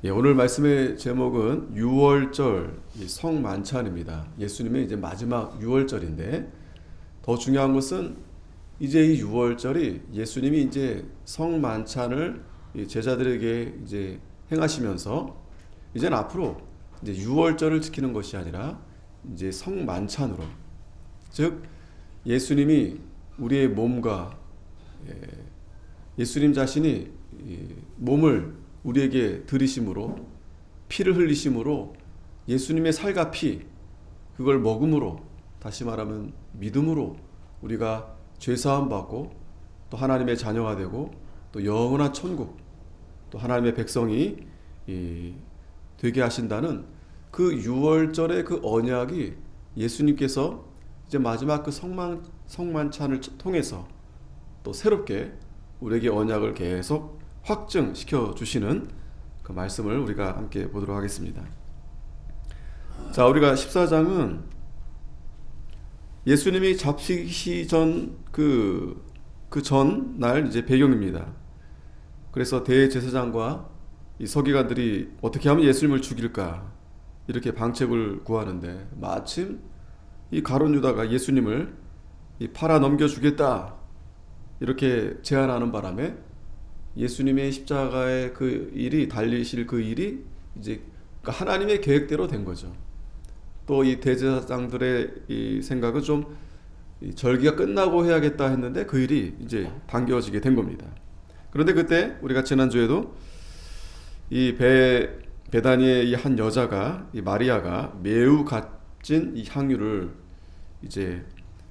예, 오늘 말씀의 제목은 유월절 성만찬입니다. 예수님의 이제 마지막 유월절인데 더 중요한 것은 이제 이 유월절이 예수님이 이제 성만찬을 제자들에게 이제 행하시면서 이제는 앞으로 이제 유월절을 지키는 것이 아니라 이제 성만찬으로, 즉 예수님이 우리의 몸과 예수님 자신이 몸을 우리에게 들이심으로 피를 흘리심으로 예수님의 살과 피, 그걸 먹음으로, 다시 말하면 믿음으로 우리가 죄사함 받고 또 하나님의 자녀가 되고 또 영원한 천국, 또 하나님의 백성이 되게 하신다는 그 유월절의 그 언약이 예수님께서 이제 마지막 그 성만찬을 통해서 또 새롭게 우리에게 언약을 계속 확증시켜 주시는 그 말씀을 우리가 함께 보도록 하겠습니다. 자, 우리가 14장은 예수님이 잡히시 전 그 전날 이제 배경입니다. 그래서 대제사장과 이 서기관들이 어떻게 하면 예수님을 죽일까 이렇게 방책을 구하는데, 마침 이 가룟 유다가 예수님을 팔아 넘겨 주겠다 이렇게 제안하는 바람에 예수님의 십자가의 그 일이, 달리실 그 일이 이제 하나님의 계획대로 된 거죠. 또 이 대제사장들의 이 생각은 좀 절기가 끝나고 해야겠다 했는데 그 일이 이제 당겨지게 된 겁니다. 그런데 그때 우리가 지난주에도 이 베다니의 이 한 여자가, 이 마리아가 매우 값진 이 향유를 이제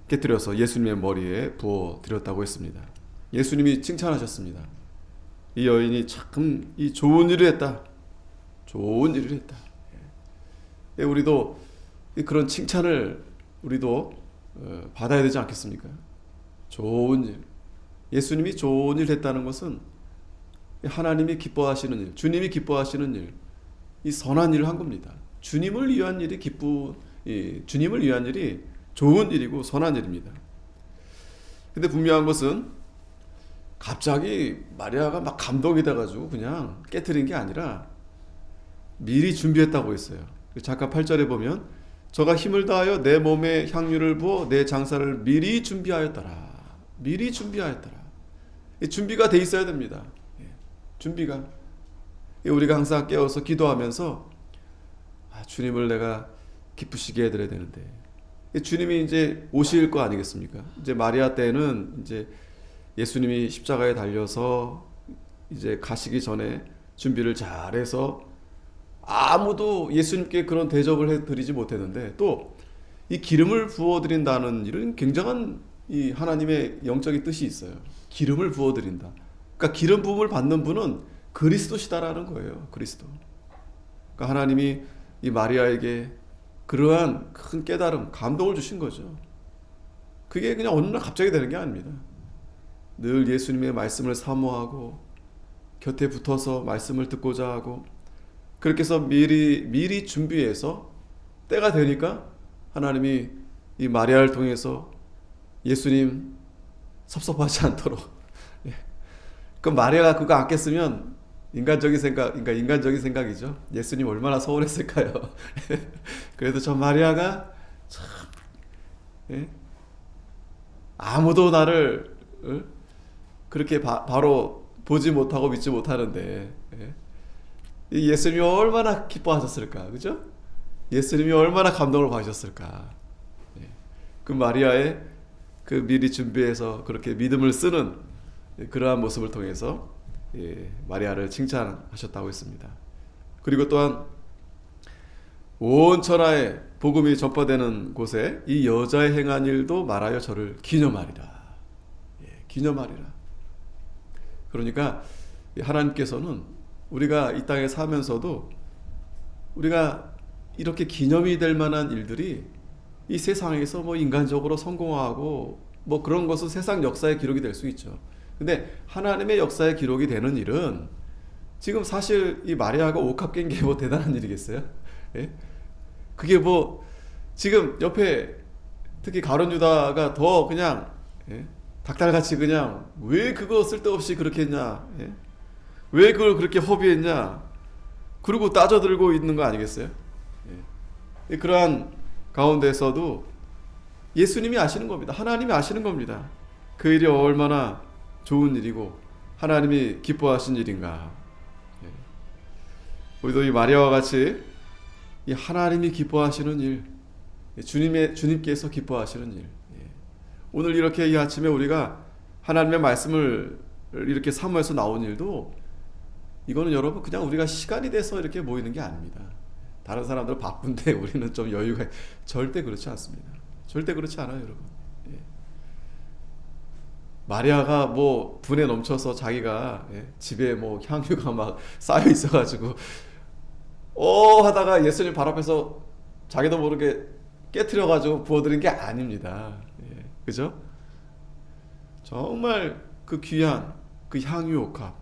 깨뜨려서 예수님의 머리에 부어 드렸다고 했습니다. 예수님이 칭찬하셨습니다. 이 여인이 참 이 좋은 일을 했다. 좋은 일을 했다. 우리도 그런 칭찬을 우리도 받아야 되지 않겠습니까? 좋은 일. 예수님이 좋은 일 했다는 것은 하나님이 기뻐하시는 일, 주님이 기뻐하시는 일, 이 선한 일을 한 겁니다. 주님을 위한 일이 주님을 위한 일이 좋은 일이고 선한 일입니다. 근데 분명한 것은 갑자기 마리아가 막 감동이 돼가지고 그냥 깨트린 게 아니라 미리 준비했다고 했어요. 잠깐 8절에 보면 저가 힘을 다하여 내 몸에 향유를 부어 내 장사를 미리 준비하였더라. 미리 준비하였더라. 준비가 돼 있어야 됩니다. 준비가. 우리가 항상 깨어서 기도하면서 주님을 내가 기쁘시게 해드려야 되는데, 주님이 이제 오실 거 아니겠습니까? 이제 마리아 때는 이제 예수님이 십자가에 달려서 이제 가시기 전에 준비를 잘해서 아무도 예수님께 그런 대접을 해드리지 못했는데, 또 이 기름을 부어드린다는 일은 굉장한 이 하나님의 영적인 뜻이 있어요. 기름을 부어드린다. 그러니까 기름 부음을 받는 분은 그리스도시다라는 거예요. 그리스도. 그러니까 하나님이 이 마리아에게 그러한 큰 깨달음, 감동을 주신 거죠. 그게 그냥 어느 날 갑자기 되는 게 아닙니다. 늘 예수님의 말씀을 사모하고 곁에 붙어서 말씀을 듣고자 하고, 그렇게 해서 미리 준비해서 때가 되니까 하나님이 이 마리아를 통해서 예수님 섭섭하지 않도록. 그 마리아가 그거 안 깼으면 인간적인 생각이죠. 예수님 얼마나 서운했을까요? 그래도 저 마리아가 참, 아무도 나를 그렇게 바로 보지 못하고 믿지 못하는데 예수님이 얼마나 기뻐하셨을까, 그죠? 예수님이 얼마나 감동을 받으셨을까. 그 마리아의 그 미리 준비해서 그렇게 믿음을 쓰는 그러한 모습을 통해서 마리아를 칭찬하셨다고 했습니다. 그리고 또한 온 천하에 복음이 전파되는 곳에 이 여자의 행한 일도 말하여 저를 기념하리라. 기념하리라. 그러니까 하나님께서는 우리가 이 땅에 살면서도 우리가 이렇게 기념이 될 만한 일들이 이 세상에서 뭐 인간적으로 성공하고 뭐 그런 것은 세상 역사의 기록이 될 수 있죠. 근데 하나님의 역사의 기록이 되는 일은 지금 사실 이 마리아가 옥합 깬 게 뭐 대단한 일이겠어요? 그게 뭐 지금 옆에 특히 가룟 유다가 더 그냥 닭달같이 그냥 왜 그거 쓸데없이 그렇게 했냐, 왜 그걸 그렇게 허비했냐, 그리고 따져들고 있는 거 아니겠어요? 예. 그러한 가운데서도 예수님이 아시는 겁니다. 하나님이 아시는 겁니다. 그 일이 얼마나 좋은 일이고 하나님이 기뻐하신 일인가. 예. 우리도 이 마리아와 같이 이 하나님이 기뻐하시는 일, 주님께서 기뻐하시는 일. 예. 오늘 이렇게 이 아침에 우리가 하나님의 말씀을 이렇게 사모해서 나온 일도 이거는 여러분 그냥 우리가 시간이 돼서 이렇게 모이는 게 아닙니다. 다른 사람들은 바쁜데 우리는 좀 여유가 절대 그렇지 않습니다. 절대 그렇지 않아요, 여러분. 예. 마리아가 뭐 분에 넘쳐서 자기가 집에 뭐 향유가 막 쌓여 있어가지고 하다가 예수님 발 앞에서 자기도 모르게 깨트려가지고 부어드린 게 아닙니다. 예. 그죠? 정말 그 귀한 그 향유 옥합,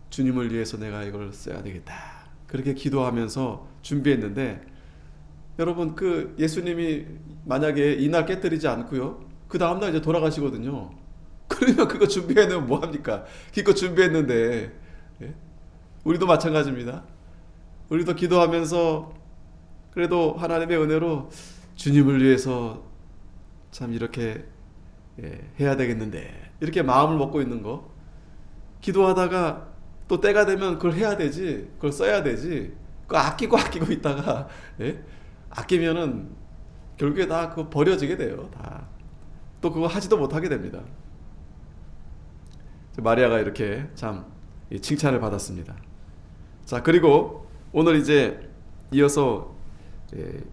주님을 위해서 내가 이걸 써야 되겠다. 그렇게 기도하면서 준비했는데 여러분 그 예수님이 만약에 이날 깨뜨리지 않고요. 그 다음날 이제 돌아가시거든요. 그러면 그거 준비해놓으면 뭐합니까? 기껏 준비했는데. 예? 우리도 마찬가지입니다. 우리도 기도하면서 그래도 하나님의 은혜로 주님을 위해서 참 이렇게 해야 되겠는데 이렇게 마음을 먹고 있는 거 기도하다가 또 때가 되면 그걸 해야 되지, 그걸 써야 되지. 그거 아끼고 있다가 아끼면은 결국에 다 그거 버려지게 돼요. 다. 또 그거 하지도 못하게 됩니다. 마리아가 이렇게 참 칭찬을 받았습니다. 자, 그리고 오늘 이제 이어서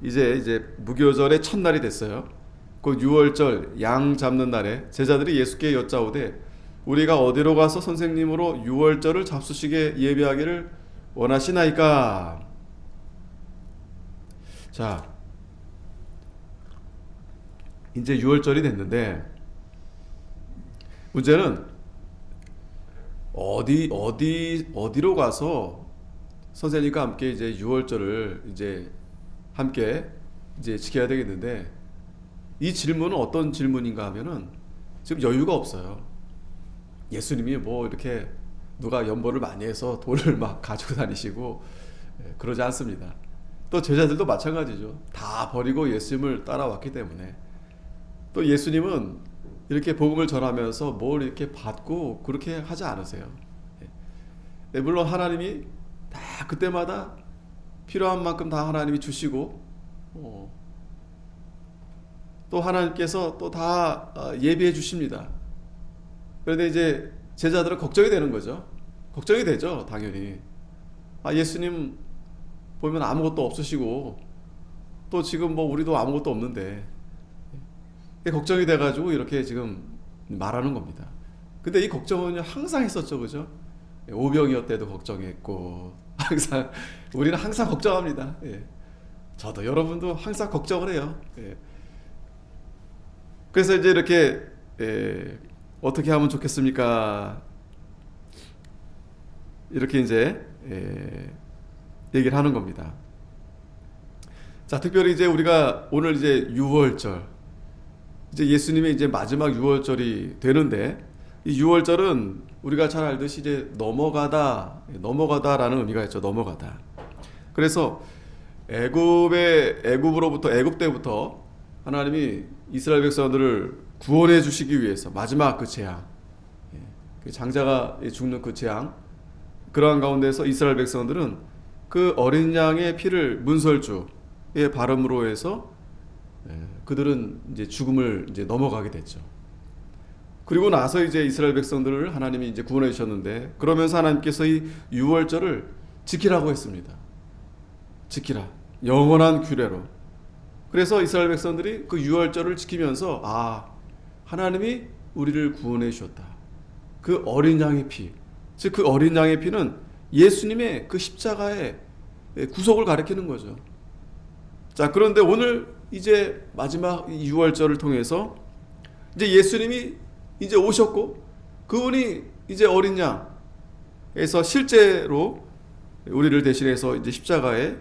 이제 무교절의 첫날이 됐어요. 그 유월절 양 잡는 날에 제자들이 예수께 여짜오되 우리가 어디로 가서 선생님으로 유월절을 잡수시게 예비하기를 원하시나이까? 자, 이제 유월절이 됐는데 문제는 어디로 가서 선생님과 함께 이제 유월절을 이제 함께 이제 지켜야 되겠는데 이 질문은 어떤 질문인가 하면은 지금 여유가 없어요. 예수님이 뭐 이렇게 누가 연보를 많이 해서 돈을 막 가지고 다니시고 그러지 않습니다. 또 제자들도 마찬가지죠. 다 버리고 예수님을 따라왔기 때문에 또 예수님은 이렇게 복음을 전하면서 뭘 이렇게 받고 그렇게 하지 않으세요. 물론 하나님이 다 그때마다 필요한 만큼 다 하나님이 주시고 또 하나님께서 또 다 예비해 주십니다. 그런데 이제 제자들은 걱정이 되는 거죠. 걱정이 되죠, 당연히. 예수님 보면 아무것도 없으시고 또 지금 뭐 우리도 아무것도 없는데 걱정이 돼가지고 이렇게 지금 말하는 겁니다. 근데 이 걱정은 항상 했었죠, 그죠? 오병이어 때도 걱정했고 항상 우리는 항상 걱정합니다. 저도 여러분도 항상 걱정을 해요. 그래서 이제 이렇게 어떻게 하면 좋겠습니까? 이렇게 이제 얘기를 하는 겁니다. 자, 특별히 이제 우리가 오늘 이제 유월절, 이제 예수님의 이제 마지막 유월절이 되는데 이 유월절은 우리가 잘 알듯이 이제 넘어가다라는 의미가 있죠. 넘어가다. 그래서 애굽 때부터 하나님이 이스라엘 백성들을 구원해 주시기 위해서 마지막 그 재앙, 장자가 죽는 그 재앙, 그러한 가운데서 이스라엘 백성들은 그 어린 양의 피를 문설주의 발음으로 해서 그들은 이제 죽음을 이제 넘어가게 됐죠. 그리고 나서 이제 이스라엘 백성들을 하나님이 이제 구원해 주셨는데 그러면서 하나님께서 이 유월절을 지키라고 했습니다. 지키라. 영원한 규례로. 그래서 이스라엘 백성들이 그 유월절을 지키면서 하나님이 우리를 구원해 주셨다. 그 어린 양의 피, 즉 그 어린 양의 피는 예수님의 그 십자가의 구속을 가리키는 거죠. 자, 그런데 오늘 이제 마지막 유월절을 통해서 이제 예수님이 이제 오셨고 그분이 이제 어린 양에서 실제로 우리를 대신해서 이제 십자가에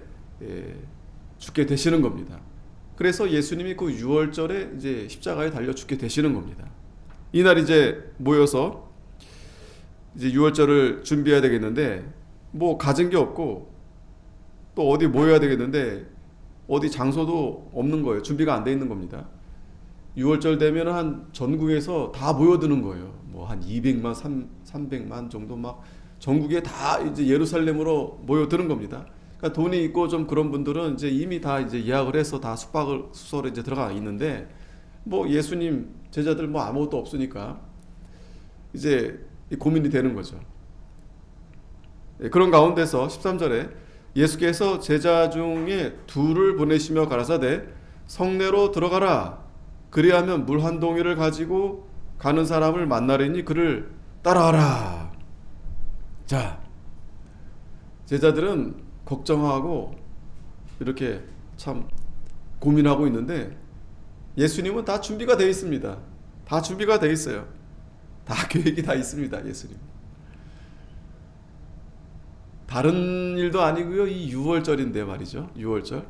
죽게 되시는 겁니다. 그래서 예수님이 그 유월절에 이제 십자가에 달려 죽게 되시는 겁니다. 이날 이제 모여서 이제 유월절을 준비해야 되겠는데 뭐 가진 게 없고 또 어디 모여야 되겠는데 어디 장소도 없는 거예요. 준비가 안 돼 있는 겁니다. 6월절 되면 한 전국에서 다 모여드는 거예요. 뭐 한 200만, 300만 정도 막 전국에 다 이제 예루살렘으로 모여드는 겁니다. 그러니까 돈이 있고 좀 그런 분들은 이제 이미 다 이제 예약을 해서 다 숙소로 이제 들어가 있는데 뭐 예수님 제자들 뭐 아무것도 없으니까 이제 고민이 되는 거죠. 그런 가운데서 13절에 예수께서 제자 중에 둘을 보내시며 가라사대 성내로 들어가라. 그리하면 물 한 동이를 가지고 가는 사람을 만나려니 그를 따라하라. 자, 제자들은 걱정하고 이렇게 참 고민하고 있는데 예수님은 다 준비가 되어 있습니다. 다 준비가 되어 있어요. 다 계획이 다 있습니다. 예수님. 다른 일도 아니고요. 이 6월절인데 말이죠. 6월절.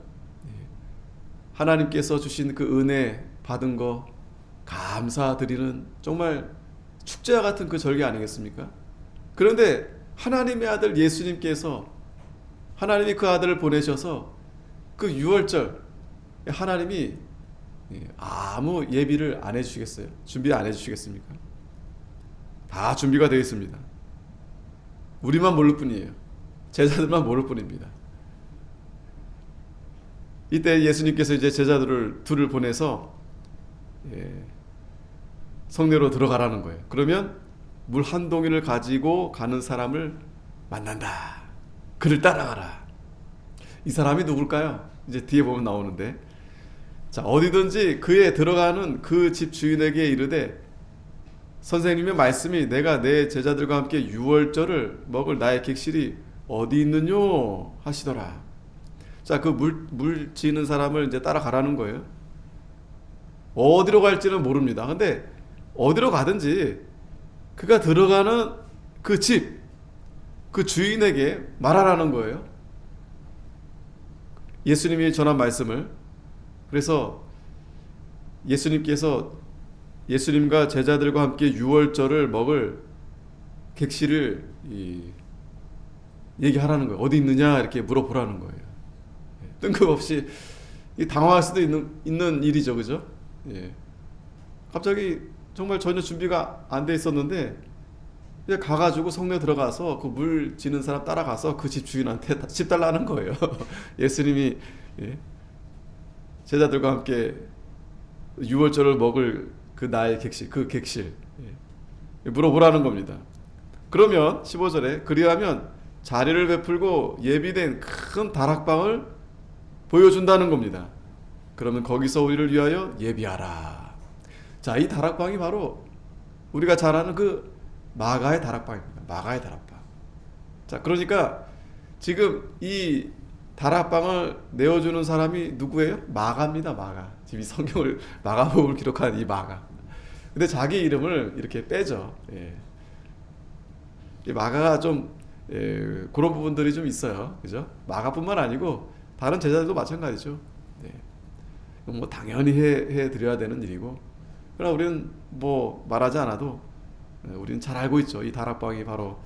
하나님께서 주신 그 은혜 받은 거 감사드리는 정말 축제와 같은 그 절기 아니겠습니까? 그런데 하나님의 아들 예수님께서 하나님이 그 아들을 보내셔서 그 6월절 하나님이 아무 예비를 안 해주시겠어요? 준비 안 해주시겠습니까? 다 준비가 되어 있습니다. 우리만 모를 뿐이에요. 제자들만 모를 뿐입니다. 이때 예수님께서 이제 제자들을 둘을 보내서 성내로 들어가라는 거예요. 그러면 물 한 동이를 가지고 가는 사람을 만난다. 그를 따라가라. 이 사람이 누굴까요? 이제 뒤에 보면 나오는데, 자, 어디든지 그에 들어가는 그 집 주인에게 이르되 선생님의 말씀이 내가 내 제자들과 함께 유월절을 먹을 나의 객실이 어디 있느뇨 하시더라. 자, 그 물 지는 사람을 이제 따라가라는 거예요. 어디로 갈지는 모릅니다. 근데 어디로 가든지 그가 들어가는 그 집, 그 주인에게 말하라는 거예요. 예수님이 전한 말씀을. 그래서 예수님과 제자들과 함께 유월절을 먹을 객실을 얘기하라는 거예요. 어디 있느냐 이렇게 물어보라는 거예요. 뜬금없이 당황할 수도 있는 일이죠, 그죠? 예. 갑자기 정말 전혀 준비가 안 돼 있었는데 그냥 가가지고 성내 들어가서 그 물 지는 사람 따라가서 그 집 주인한테 집 달라는 거예요. 예수님이 제자들과 함께 유월절을 먹을 그 나의 객실, 그 객실 물어보라는 겁니다. 그러면 15절에 그리하면 자리를 베풀고 예비된 큰 다락방을 보여준다는 겁니다. 그러면 거기서 우리를 위하여 예비하라. 자, 이 다락방이 바로 우리가 잘 아는 그 마가의 다락방입니다. 마가의 다락방. 자, 그러니까 지금 이 다락방을 내어주는 사람이 누구예요? 마가입니다. 마가. 지금 이 성경을 마가복음을 기록한 이 마가. 근데 자기 이름을 이렇게 빼죠. 이 마가가 좀 그런 부분들이 좀 있어요. 그죠? 마가뿐만 아니고 다른 제자들도 마찬가지죠. 뭐 당연히 해 드려야 되는 일이고. 그러나 우리는 뭐 말하지 않아도 우리는 잘 알고 있죠. 이 다락방이 바로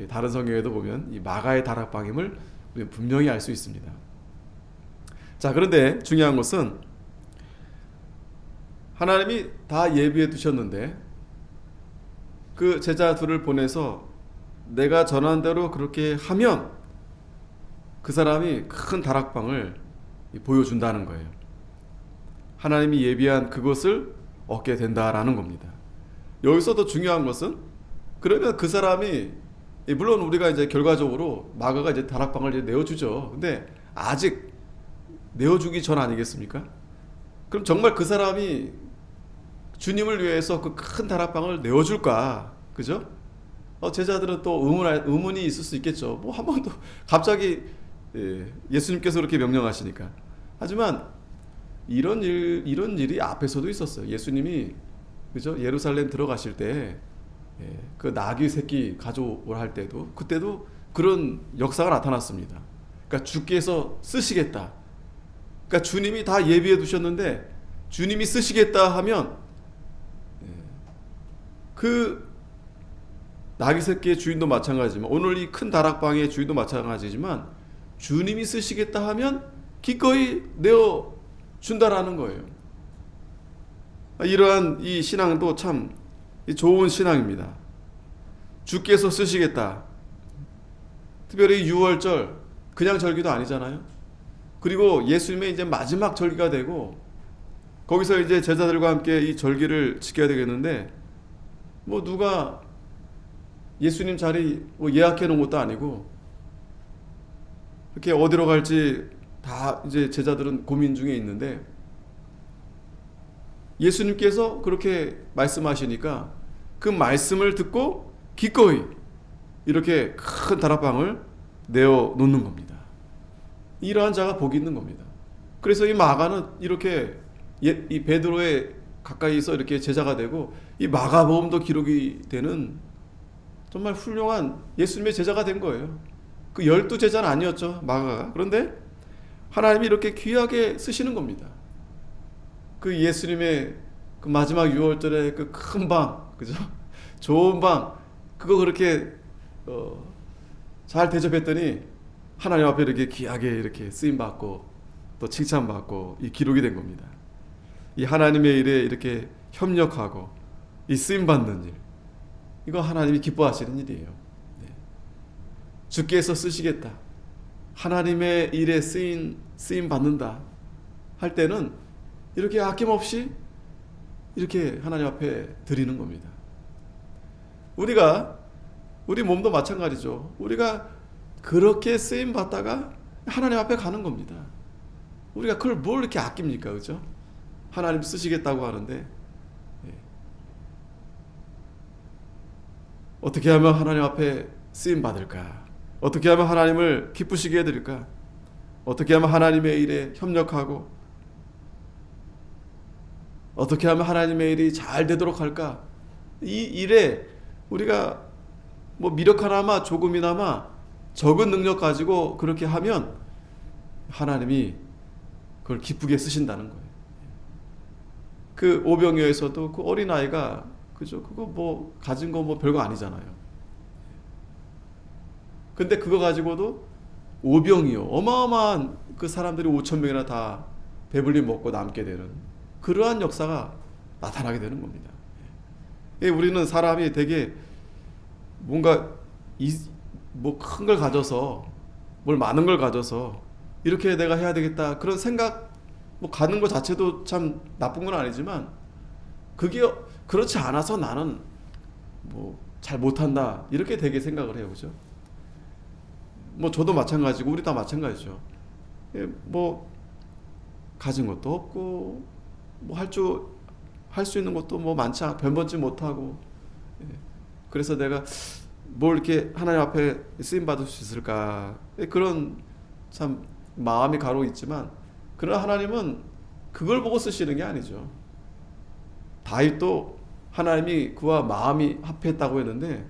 다른 성경에도 보면 이 마가의 다락방임을 우리는 분명히 알 수 있습니다. 자, 그런데 중요한 것은 하나님이 다 예비해 두셨는데 그 제자 둘을 보내서 내가 전한 대로 그렇게 하면 그 사람이 큰 다락방을 보여준다는 거예요. 하나님이 예비한 그것을 얻게 된다라는 겁니다. 여기서 더 중요한 것은 그러면 그 사람이 물론 우리가 이제 결과적으로 마가가 이제 다락방을 이제 내어주죠. 근데 아직 내어주기 전 아니겠습니까? 그럼 정말 그 사람이 주님을 위해서 그 큰 다락방을 내어줄까? 그죠? 제자들은 또 의문이 있을 수 있겠죠. 뭐 한 번도 갑자기 예수님께서 그렇게 명령하시니까. 하지만 이런 일이 앞에서도 있었어요. 예수님이 그죠? 예루살렘 들어가실 때 그 나귀 새끼 가져오라 할 때도 그때도 그런 역사가 나타났습니다. 그러니까 주께서 쓰시겠다. 그러니까 주님이 다 예비해 두셨는데 주님이 쓰시겠다 하면 그 나귀 새끼의 주인도 마찬가지지만 오늘 이 큰 다락방의 주인도 마찬가지지만 주님이 쓰시겠다 하면 기꺼이 내어 준다라는 거예요. 이러한 이 신앙도 참 좋은 신앙입니다. 주께서 쓰시겠다. 특별히 6월절 그냥 절기도 아니잖아요. 그리고 예수님의 이제 마지막 절기가 되고 거기서 이제 제자들과 함께 이 절기를 지켜야 되겠는데 뭐 누가 예수님 자리 뭐 예약해 놓은 것도 아니고 이렇게 어디로 갈지 다 이제 제자들은 고민 중에 있는데 예수님께서 그렇게 말씀하시니까 그 말씀을 듣고 기꺼이 이렇게 큰 다락방을 내어 놓는 겁니다. 이러한 자가 복이 있는 겁니다. 그래서 이 마가는 이렇게 이 베드로의 가까이서 이렇게 제자가 되고 이 마가복음도 기록이 되는 정말 훌륭한 예수님의 제자가 된 거예요. 그 12제자는 아니었죠, 마가가. 그런데 하나님이 이렇게 귀하게 쓰시는 겁니다. 그 예수님의 그 마지막 6월절에 그 큰 방, 그죠? 좋은 방, 그거 그렇게 잘 대접했더니 하나님 앞에 이렇게 귀하게 이렇게 쓰임 받고 또 칭찬 받고 이 기록이 된 겁니다. 이 하나님의 일에 이렇게 협력하고 이 쓰임 받는 일, 이거 하나님이 기뻐하시는 일이에요. 네. 주께서 쓰시겠다, 하나님의 일에 쓰임 받는다 할 때는 이렇게 아낌없이 이렇게 하나님 앞에 드리는 겁니다. 우리 몸도 마찬가지죠. 우리가 그렇게 쓰임 받다가 하나님 앞에 가는 겁니다. 우리가 그걸 뭘 이렇게 아낍니까, 그죠? 하나님 쓰시겠다고 하는데 예. 어떻게 하면 하나님 앞에 쓰임 받을까? 어떻게 하면 하나님을 기쁘시게 해드릴까? 어떻게 하면 하나님의 일에 협력하고 어떻게 하면 하나님의 일이 잘 되도록 할까? 이 일에 우리가 뭐 미력 하나마 조금이나마 적은 능력 가지고 그렇게 하면 하나님이 그걸 기쁘게 쓰신다는 거예요. 그 오병이어에서도 그 어린아이가 그죠? 그거 뭐 가진 거 뭐 별거 아니잖아요. 근데 그거 가지고도 오병이어 어마어마한 그 사람들이 5,000명이나 다 배불리 먹고 남게 되는 그러한 역사가 나타나게 되는 겁니다. 우리는 사람이 되게 뭔가 뭐 큰 걸 가져서 뭘 많은 걸 가져서 이렇게 내가 해야 되겠다 그런 생각 뭐 가는 것 자체도 참 나쁜 건 아니지만 그게 그렇지 않아서 나는 뭐 잘 못한다 이렇게 되게 생각을 해요, 그죠? 뭐 저도 마찬가지고 우리 다 마찬가지죠. 뭐 가진 것도 없고 뭐 할 수 있는 것도 뭐 많지 변번지 못하고 그래서 내가 뭘 이렇게 하나님 앞에 쓰임 받을 수 있을까 그런 참 마음이 가로 있지만 그러나 하나님은 그걸 보고 쓰시는 게 아니죠. 다윗도 하나님이 그와 마음이 합했다고 했는데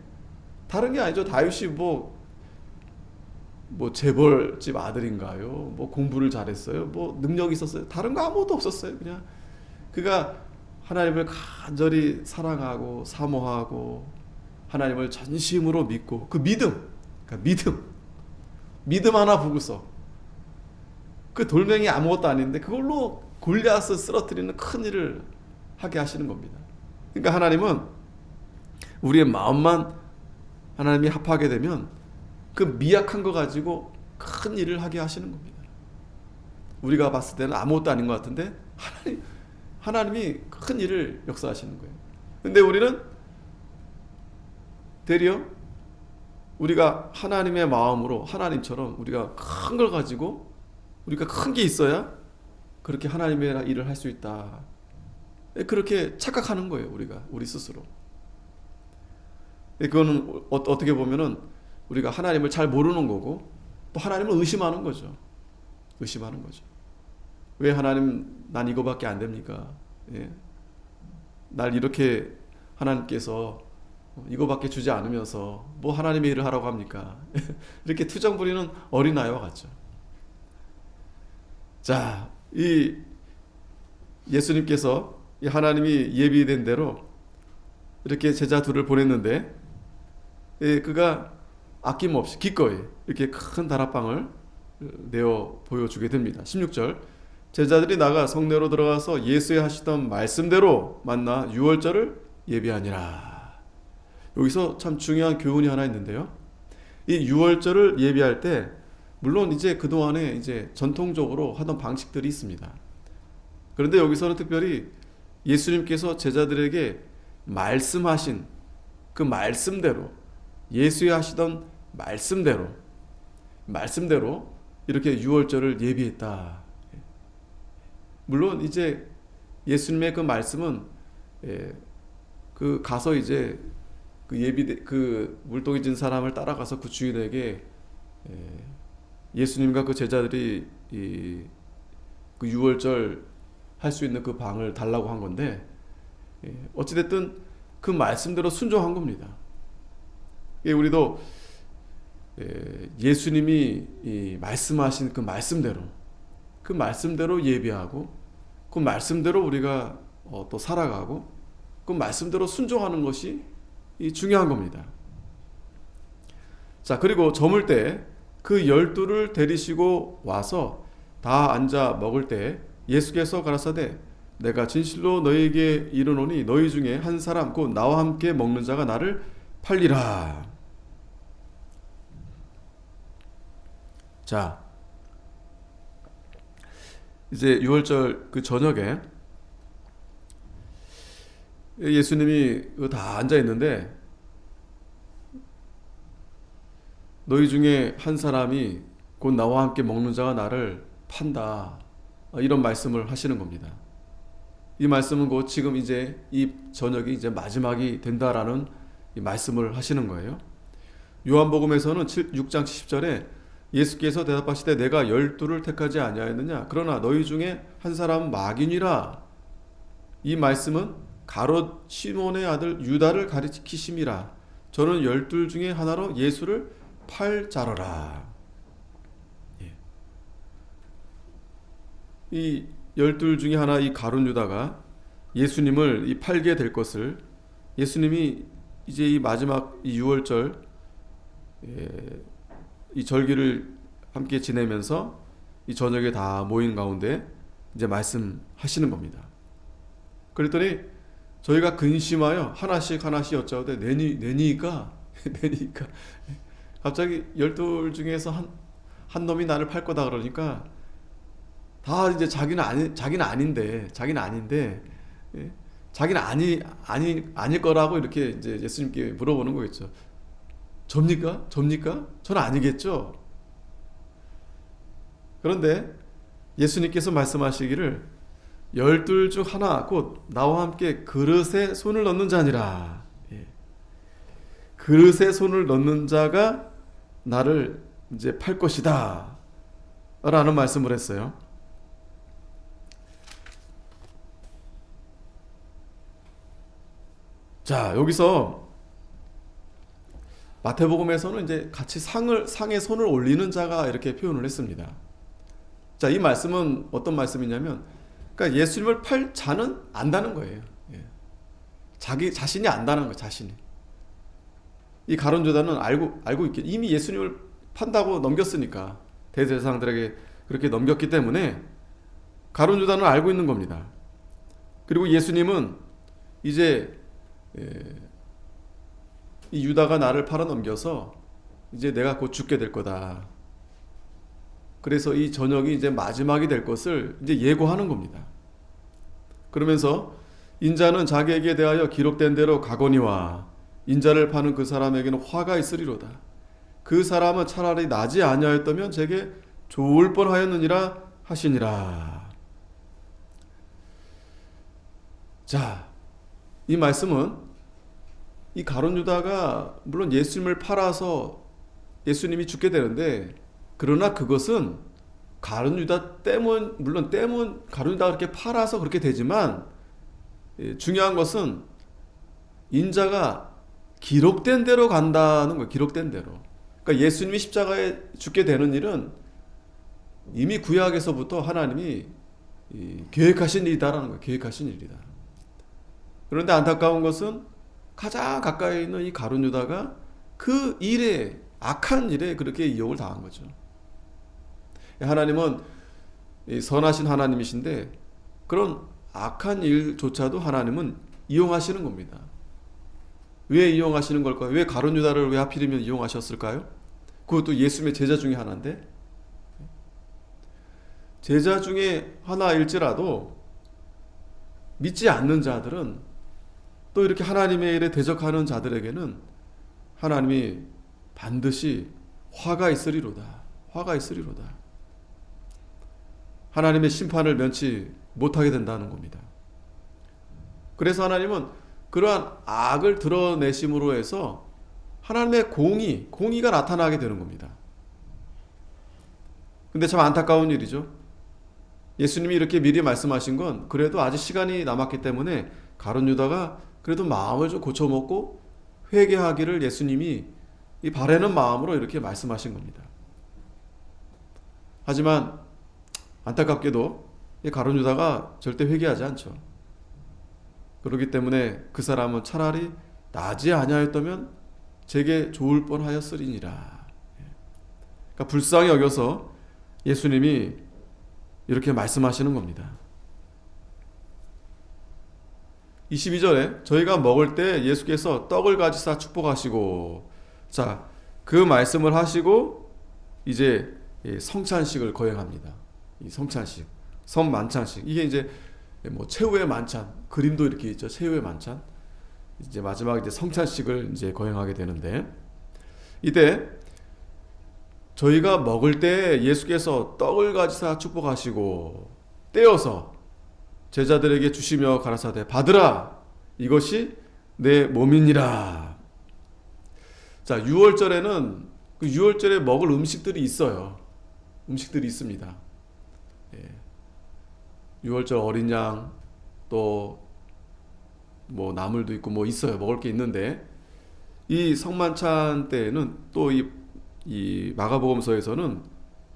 다른 게 아니죠. 다윗이 뭐 재벌집 아들인가요? 뭐 공부를 잘했어요? 뭐 능력이 있었어요? 다른 거 아무것도 없었어요. 그냥 그가 하나님을 간절히 사랑하고 사모하고 하나님을 전심으로 믿고 그 그러니까 믿음 하나 보고서 그 돌멩이 아무것도 아닌데 그걸로 골리앗을 쓰러뜨리는 큰 일을 하게 하시는 겁니다. 그러니까 하나님은 우리의 마음만 하나님이 합하게 되면 그 미약한 거 가지고 큰 일을 하게 하시는 겁니다. 우리가 봤을 때는 아무것도 아닌 것 같은데 하나님이 큰 일을 역사하시는 거예요. 근데 우리는 되려 우리가 하나님의 마음으로 하나님처럼 우리가 큰 걸 가지고 우리가 큰 게 있어야 그렇게 하나님의 일을 할 수 있다. 그렇게 착각하는 거예요, 우리 스스로. 그거는 어떻게 보면은 우리가 하나님을 잘 모르는 거고 또 하나님을 의심하는 거죠. 왜 하나님 난 이거밖에 안 됩니까? 예. 날 이렇게 하나님께서 이거밖에 주지 않으면서 뭐 하나님의 일을 하라고 합니까? 이렇게 투정 부리는 어린아이와 같죠. 자, 이 예수님께서 이 하나님이 예비된 대로 이렇게 제자 둘을 보냈는데 그가 아낌없이 기꺼이 이렇게 큰 다락방을 내어 보여주게 됩니다. 16절, 제자들이 나가 성내로 들어가서 예수의 하시던 말씀대로 만나 유월절을 예비하니라. 여기서 참 중요한 교훈이 하나 있는데요. 이 유월절을 예비할 때 물론 이제 그동안에 이제 전통적으로 하던 방식들이 있습니다. 그런데 여기서는 특별히 예수님께서 제자들에게 말씀하신 그 말씀대로, 예수의 하시던 말씀대로 이렇게 유월절을 예비했다. 물론 이제 예수님의 그 말씀은 그 가서 이제 그 물동이 진 사람을 따라가서 그 주인에게 예수님과 그 제자들이 그 유월절 할 수 있는 그 방을 달라고 한 건데, 어찌됐든 그 말씀대로 순종한 겁니다. 우리도 예수님이 말씀하신 그 말씀대로 예비하고 그 말씀대로 우리가 또 살아가고 그 말씀대로 순종하는 것이 중요한 겁니다. 자, 그리고 저물 때 그 12를 데리시고 와서 다 앉아 먹을 때 예수께서 가라사대 내가 진실로 너희에게 이르노니 너희 중에 한 사람 곧 나와 함께 먹는 자가 나를 팔리라. 자, 이제 유월절 그 저녁에 예수님이 다 앉아 있는데 너희 중에 한 사람이 곧 나와 함께 먹는 자가 나를 판다. 이런 말씀을 하시는 겁니다. 이 말씀은 곧 지금 이제 이 저녁이 이제 마지막이 된다라는 이 말씀을 하시는 거예요. 요한복음에서는 6장 70절에 예수께서 대답하시되 내가 12를 택하지 아니하였느냐 그러나 너희 중에 한 사람은 마귀니라. 이 말씀은 가롯 시몬의 아들 유다를 가리키심이라. 저는 12 중에 하나로 예수를 팔 자러라. 이 12 중에 하나 이 가룟 유다가 예수님을 이 팔게 될 것을 예수님이 이제 이 마지막 이 유월절 이 절기를 함께 지내면서 이 저녁에 다 모인 가운데 이제 말씀하시는 겁니다. 그랬더니 저희가 근심하여 하나씩 여짜오되 내니까 갑자기 12 중에서 한 놈이 나를 팔 거다 그러니까 다 이제 자기는 아닌데 자기는 아닐 거라고 이렇게 이제 예수님께 물어보는 거겠죠. 접니까? 저는 아니겠죠. 그런데 예수님께서 말씀하시기를 12 중 하나 곧 나와 함께 그릇에 손을 넣는 자니라. 그릇에 손을 넣는 자가 나를 이제 팔 것이다 라는 말씀을 했어요. 자, 여기서 마태복음에서는 이제 같이 상에 손을 올리는 자가 이렇게 표현을 했습니다. 자, 이 말씀은 어떤 말씀이냐면, 그러니까 예수님을 팔 자는 안다는 거예요. 자기 자신이 안다는 거예요. 자신이. 이 가룟 유다는 알고 있게 이미 예수님을 판다고 넘겼으니까 대제사장들에게 그렇게 넘겼기 때문에 가룟 유다는 알고 있는 겁니다. 그리고 예수님은 이제 이 유다가 나를 팔아 넘겨서 이제 내가 곧 죽게 될 거다. 그래서 이 저녁이 이제 마지막이 될 것을 이제 예고하는 겁니다. 그러면서 인자는 자기에게 대하여 기록된 대로 가거니와 인자를 파는 그 사람에게는 화가 있으리로다. 그 사람은 차라리 나지 아니하였다면 제게 좋을 뻔하였느니라 하시니라. 자, 이 말씀은 이 가룟 유다가 물론 예수님을 팔아서 예수님이 죽게 되는데, 그러나 그것은 가룟 유다 물론 가룟 유다가 그렇게 팔아서 그렇게 되지만, 중요한 것은 인자가 기록된 대로 간다는 거예요. 기록된 대로. 그러니까 예수님이 십자가에 죽게 되는 일은 이미 구약에서부터 하나님이 계획하신 일이다라는 거예요. 계획하신 일이다. 그런데 안타까운 것은 가장 가까이 있는 이 가룟 유다가 그 일에, 악한 일에 그렇게 이용을 당한 거죠. 하나님은 선하신 하나님이신데 그런 악한 일조차도 하나님은 이용하시는 겁니다. 왜 이용하시는 걸까요? 왜 가룟 유다를 왜 하필이면 이용하셨을까요? 그것도 예수님의 제자 중에 하나인데, 제자 중에 하나일지라도 믿지 않는 자들은, 또 이렇게 하나님의 일에 대적하는 자들에게는 하나님이 반드시 화가 있으리로다. 화가 있으리로다. 하나님의 심판을 면치 못하게 된다는 겁니다. 그래서 하나님은 그러한 악을 드러내심으로 해서 하나님의 공의가 나타나게 되는 겁니다. 근데 참 안타까운 일이죠. 예수님이 이렇게 미리 말씀하신 건 그래도 아직 시간이 남았기 때문에 가룟 유다가 그래도 마음을 좀 고쳐먹고 회개하기를 예수님이 이 바라는 마음으로 이렇게 말씀하신 겁니다. 하지만 안타깝게도 이 가룟 유다가 절대 회개하지 않죠. 그렇기 때문에 그 사람은 차라리 나지 아니하였다면 제게 좋을 뻔하였으리니라. 그러니까 불쌍히 여겨서 예수님이 이렇게 말씀하시는 겁니다. 22절에 저희가 먹을 때 예수께서 떡을 가지사 축복하시고, 자, 그 말씀을 하시고 이제 성찬식을 거행합니다. 이 성찬식, 성만찬식, 이게 이제 뭐 최후의 만찬, 그림도 이렇게 있죠. 최후의 만찬. 이제 마지막 이제 성찬식을 이제 거행하게 되는데, 이때 저희가 먹을 때 예수께서 떡을 가지사 축복하시고 떼어서 제자들에게 주시며 가라사대 받으라, 이것이 내 몸이니라. 자, 유월절에는 그 유월절에 먹을 음식들이 있어요. 음식들이 있습니다. 유월절 어린 양, 또 뭐 나물도 있고 뭐 있어요. 먹을 게 있는데, 이 성만찬 때에는 또 이 마가복음서에서는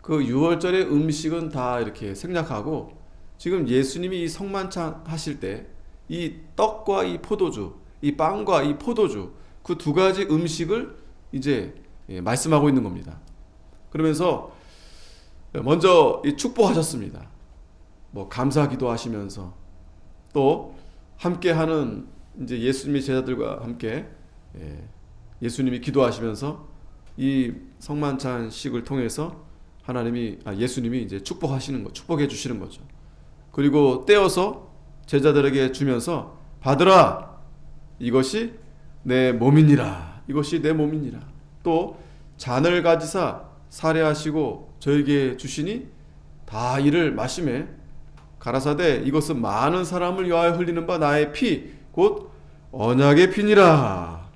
그 유월절의 음식은 다 이렇게 생략하고, 지금 예수님이 이 성만찬 하실 때 이 떡과 이 포도주, 이 빵과 이 포도주, 그 두 가지 음식을 이제 말씀하고 있는 겁니다. 그러면서 먼저 이 축복하셨습니다. 뭐 감사 기도하시면서, 또 함께하는 이제 예수님의 제자들과 함께 예수님이 기도하시면서 이 성만찬식을 통해서 예수님이 이제 축복해 주시는 거죠. 그리고 떼어서 제자들에게 주면서 받으라, 이것이 내 몸이니라. 이것이 내 몸이니라. 또 잔을 가지사 사례하시고 저에게 주시니 다 이를 마시매 가라사대 이것은 많은 사람을 위하여 흘리는 바 나의 피 곧 언약의 피니라.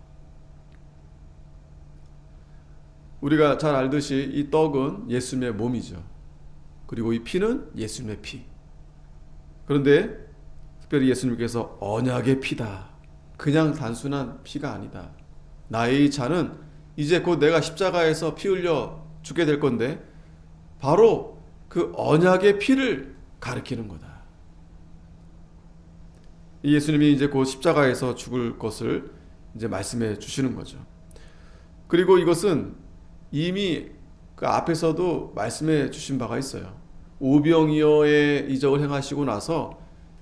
우리가 잘 알듯이 이 떡은 예수님의 몸이죠. 그리고 이 피는 예수님의 피. 그런데 특별히 예수님께서 언약의 피다. 그냥 단순한 피가 아니다. 나의 이 잔은 이제 곧 내가 십자가에서 피 흘려 죽게 될 건데 바로 그 언약의 피를 가리키는 거다. 예수님이 이제 곧 십자가에서 죽을 것을 이제 말씀해 주시는 거죠. 그리고 이것은 이미 그 앞에서도 말씀해 주신 바가 있어요. 오병이어의 이적을 행하시고 나서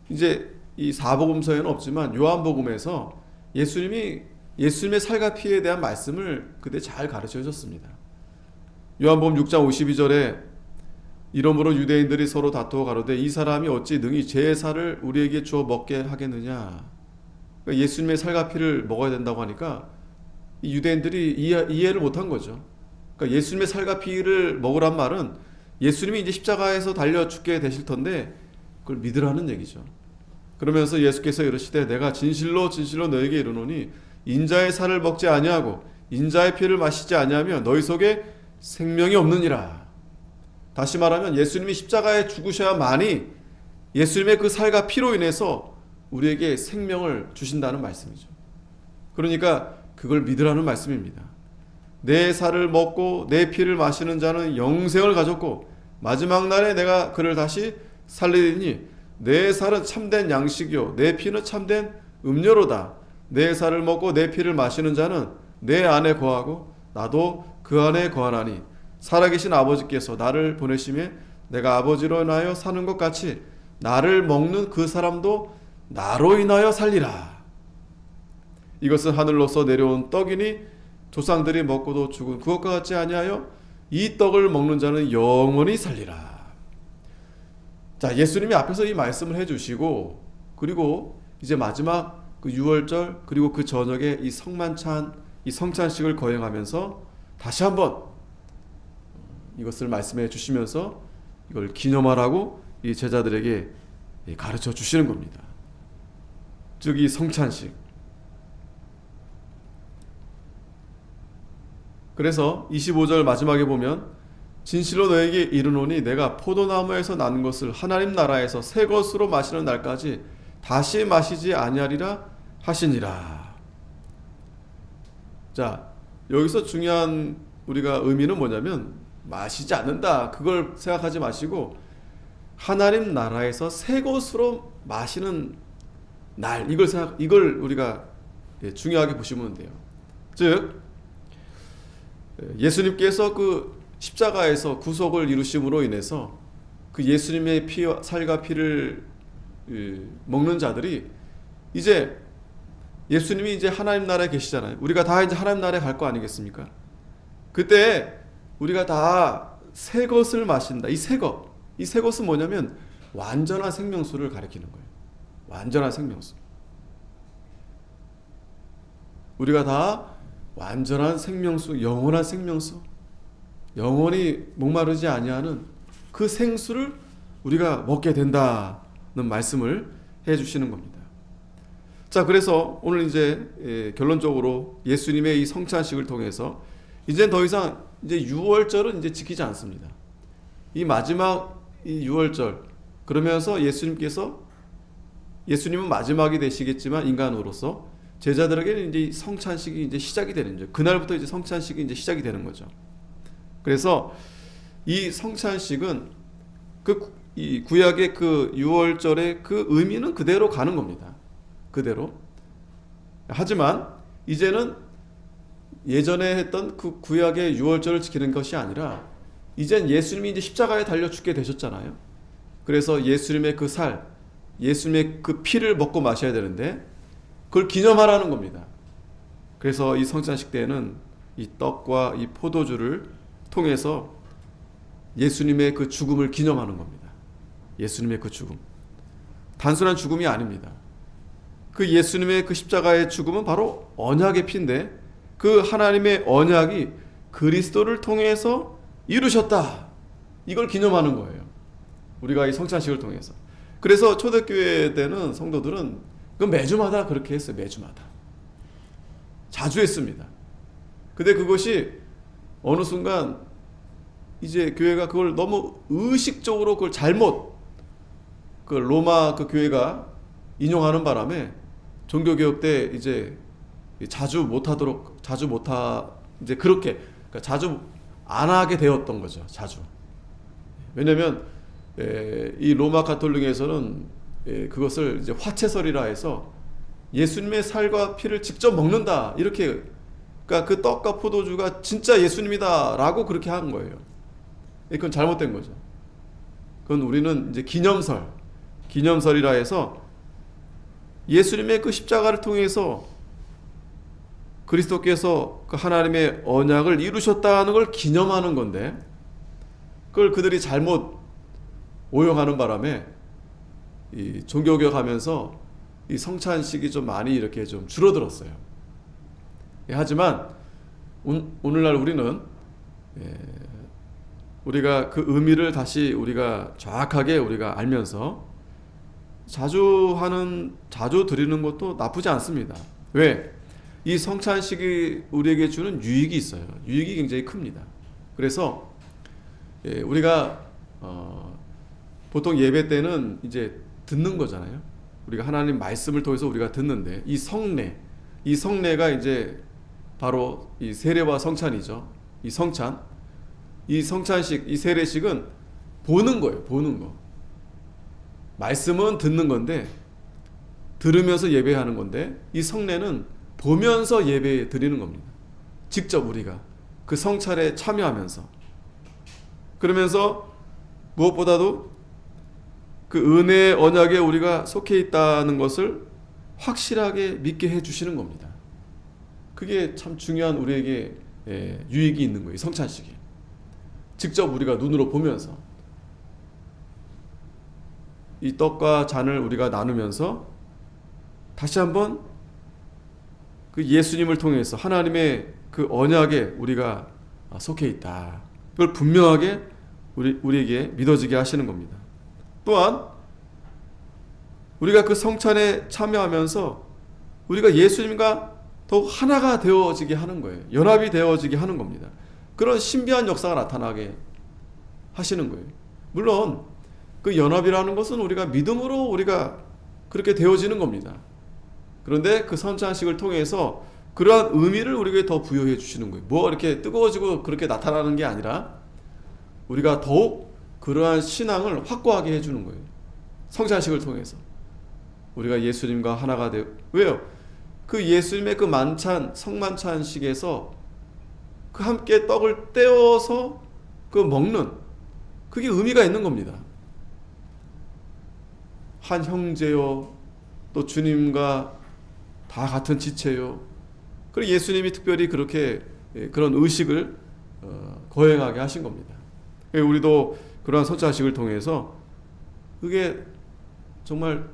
이제 이 사복음서에는 없지만 요한복음에서 예수님의 살과 피에 대한 말씀을 그때 잘 가르쳐 주셨습니다. 요한복음 6장 52절에 이러므로 유대인들이 서로 다투어 가로되 이 사람이 어찌 능히 제 살을 우리에게 주어 먹게 하겠느냐. 그러니까 예수님의 살과 피를 먹어야 된다고 하니까 이 유대인들이 이해를 못한 거죠. 그러니까 예수님의 살과 피를 먹으란 말은 예수님이 이제 십자가에서 달려 죽게 되실 텐데 그걸 믿으라는 얘기죠. 그러면서 예수께서 이르시되 내가 진실로 진실로 너에게 이르노니 인자의 살을 먹지 아니하고 인자의 피를 마시지 아니하면 너희 속에 생명이 없느니라. 다시 말하면 예수님이 십자가에 죽으셔야만이 예수님의 그 살과 피로 인해서 우리에게 생명을 주신다는 말씀이죠. 그러니까 그걸 믿으라는 말씀입니다. 내 살을 먹고 내 피를 마시는 자는 영생을 가졌고 마지막 날에 내가 그를 다시 살리리니 내 살은 참된 양식이요 내 피는 참된 음료로다. 내 살을 먹고 내 피를 마시는 자는 내 안에 거하고 나도 그 안에 거하나니 살아계신 아버지께서 나를 보내심에 내가 아버지로 인하여 사는 것 같이 나를 먹는 그 사람도 나로 인하여 살리라. 이것은 하늘로서 내려온 떡이니 조상들이 먹고도 죽은 그것과 같지 아니하여 이 떡을 먹는 자는 영원히 살리라. 자, 예수님이 앞에서 이 말씀을 해주시고, 그리고 이제 마지막 그 유월절 그리고 그 저녁에 이 성만찬, 이 성찬식을 거행하면서 다시 한번 이것을 말씀해 주시면서 이걸 기념하라고 이 제자들에게 가르쳐 주시는 겁니다. 즉 이 성찬식. 그래서 25절 마지막에 보면 진실로 너에게 이르노니 내가 포도나무에서 난 것을 하나님 나라에서 새 것으로 마시는 날까지 다시 마시지 아니하리라 하시니라. 자, 여기서 중요한 우리가 의미는 뭐냐면 마시지 않는다, 그걸 생각하지 마시고 하나님 나라에서 새 것으로 마시는 날, 이걸 우리가 중요하게 보시면 돼요. 즉 예수님께서 그 십자가에서 구속을 이루심으로 인해서 그 예수님의 살과 피를 먹는 자들이 이제 예수님이 이제 하나님 나라에 계시잖아요. 우리가 다 이제 하나님 나라에 갈 거 아니겠습니까? 그때 우리가 다 새 것을 마신다. 이 새 것은 뭐냐면 완전한 생명수를 가리키는 거예요. 완전한 생명수. 우리가 다 완전한 생명수, 영원한 생명수, 영원히 목마르지 아니하는 그 생수를 우리가 먹게 된다는 말씀을 해주시는 겁니다. 자, 그래서 오늘 이제 결론적으로 예수님의 이 성찬식을 통해서 이제 더 이상 이제 유월절은 이제 지키지 않습니다. 이 마지막 이 유월절, 그러면서 예수님은 마지막이 되시겠지만 인간으로서 제자들에게는 이제 성찬식이 이제 시작이 되는 거죠. 그날부터 이제 성찬식이 이제 시작이 되는 거죠. 그래서 이 성찬식은 이 구약의 그 유월절의 그 의미는 그대로 가는 겁니다. 그대로. 하지만 이제는 예전에 했던 그 구약의 유월절을 지키는 것이 아니라 이젠 예수님이 이제 십자가에 달려 죽게 되셨잖아요. 그래서 예수님의 그 살, 예수님의 그 피를 먹고 마셔야 되는데 그걸 기념하라는 겁니다. 그래서 이 성찬식 때에는 이 떡과 이 포도주를 통해서 예수님의 그 죽음을 기념하는 겁니다. 예수님의 그 죽음. 단순한 죽음이 아닙니다. 그 예수님의 그 십자가의 죽음은 바로 언약의 피인데 그 하나님의 언약이 그리스도를 통해서 이루셨다. 이걸 기념하는 거예요. 우리가 이 성찬식을 통해서. 그래서 초대교회 때는 성도들은 그 매주마다 그렇게 했어요. 매주마다. 자주 했습니다. 근데 그것이 어느 순간 이제 교회가 그걸 너무 의식적으로 그걸 잘못 그 로마 그 교회가 인용하는 바람에 종교개혁 때 이제 이제 그렇게 그러니까 자주 안 하게 되었던 거죠. 자주. 왜냐면 이 로마 가톨릭에서는 그것을 이제 화채설이라 해서 예수님의 살과 피를 직접 먹는다. 이렇게 그러니까 그 떡과 포도주가 진짜 예수님이다라고 그렇게 한 거예요. 그건 잘못된 거죠. 그건 우리는 이제 기념설이라 해서 예수님의 그 십자가를 통해서 그리스도께서 그 하나님의 언약을 이루셨다는 걸 기념하는 건데 그걸 그들이 잘못 오용하는 바람에 이 종교개혁하면서 이 성찬식이 좀 많이 이렇게 좀 줄어들었어요. 하지만 오늘날 우리는 우리가 그 의미를 다시 우리가 정확하게 우리가 알면서 자주 드리는 것도 나쁘지 않습니다. 왜? 이 성찬식이 우리에게 주는 유익이 있어요. 유익이 굉장히 큽니다. 그래서 우리가 보통 예배 때는 이제 듣는 거잖아요. 우리가 하나님 말씀을 통해서 우리가 듣는데 이 성례가 이제 바로 이 세례와 성찬이죠. 이 성찬식, 이 세례식은 보는 거예요. 보는 거. 말씀은 듣는 건데 들으면서 예배하는 건데 이 성례는 보면서 예배 드리는 겁니다. 직접 우리가 그 성찬에 참여하면서, 그러면서 무엇보다도 그 은혜의 언약에 우리가 속해 있다는 것을 확실하게 믿게 해주시는 겁니다. 그게 참 중요한 우리에게 유익이 있는 거예요. 성찬식이 직접 우리가 눈으로 보면서 이 떡과 잔을 우리가 나누면서 다시 한번 그 예수님을 통해서 하나님의 그 언약에 우리가 속해 있다, 그걸 분명하게 우리에게 믿어지게 하시는 겁니다. 또한 우리가 그 성찬에 참여하면서 우리가 예수님과 더욱 하나가 되어지게 하는 거예요. 연합이 되어지게 하는 겁니다. 그런 신비한 역사가 나타나게 하시는 거예요. 물론 그 연합이라는 것은 우리가 믿음으로 우리가 그렇게 되어지는 겁니다. 그런데 그 성찬식을 통해서 그러한 의미를 우리에게 더 부여해 주시는 거예요. 뭐 이렇게 뜨거워지고 그렇게 나타나는 게 아니라 우리가 더욱 그러한 신앙을 확고하게 해주는 거예요. 성찬식을 통해서 우리가 예수님과 하나가 되어, 왜요? 그 예수님의 그 만찬, 성만찬식에서 그 함께 떡을 떼어서 그 먹는, 그게 의미가 있는 겁니다. 한 형제요, 또 주님과 다 같은 지체요. 그리고 예수님이 특별히 그렇게 그런 의식을 거행하게 하신 겁니다. 우리도 그러한 성찬식을 통해서 그게 정말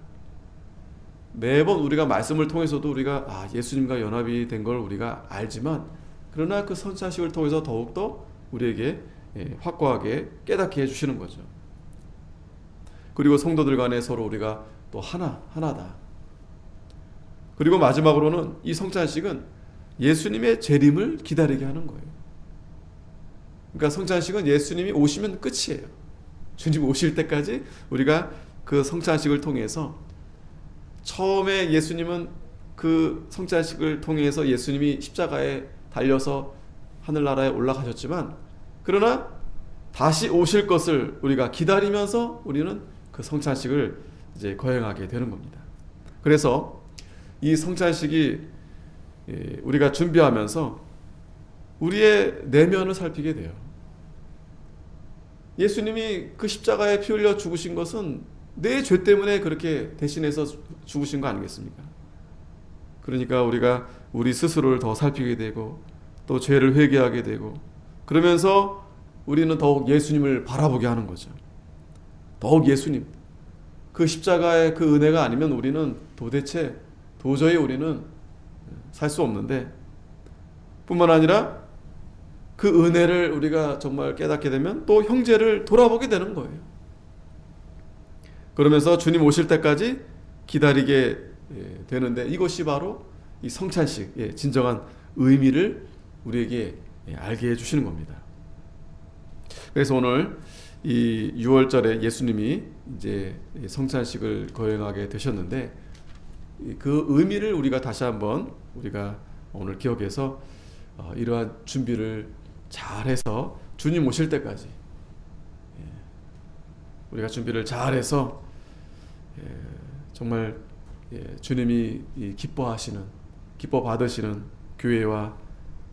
매번 우리가 말씀을 통해서도 우리가 예수님과 연합이 된 걸 우리가 알지만, 그러나 그 성찬식을 통해서 더욱더 우리에게 확고하게 깨닫게 해주시는 거죠. 그리고 성도들 간에 서로 우리가 또 하나다. 그리고 마지막으로는 이 성찬식은 예수님의 재림을 기다리게 하는 거예요. 그러니까 성찬식은 예수님이 오시면 끝이에요. 주님 오실 때까지 우리가 그 성찬식을 통해서, 처음에 예수님은 그 성찬식을 통해서 예수님이 십자가에 달려서 하늘나라에 올라가셨지만, 그러나 다시 오실 것을 우리가 기다리면서 우리는 그 성찬식을 이제 거행하게 되는 겁니다. 그래서 이 성찬식이 우리가 준비하면서 우리의 내면을 살피게 돼요. 예수님이 그 십자가에 피 흘려 죽으신 것은 내 죄 때문에 그렇게 대신해서 죽으신 거 아니겠습니까? 그러니까 우리가 우리 스스로를 더 살피게 되고 또 죄를 회개하게 되고, 그러면서 우리는 더욱 예수님을 바라보게 하는 거죠. 더욱 예수님, 그 십자가의 그 은혜가 아니면 우리는 도저히 우리는 살 수 없는데, 뿐만 아니라 그 은혜를 우리가 정말 깨닫게 되면 또 형제를 돌아보게 되는 거예요. 그러면서 주님 오실 때까지 기다리게 되는데, 이것이 바로 이 성찬식의 진정한 의미를 우리에게 알게 해주시는 겁니다. 그래서 오늘 이 6월절에 예수님이 이제 성찬식을 거행하게 되셨는데, 그 의미를 우리가 다시 한번 우리가 오늘 기억해서 이러한 준비를 잘해서 주님 오실 때까지 우리가 준비를 잘해서 정말 주님이 기뻐 받으시는 교회와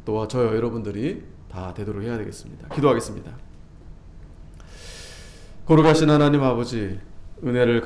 또 저와 여러분들이 다 되도록 해야 되겠습니다. 기도하겠습니다. 거룩하신 하나님 아버지, 은혜를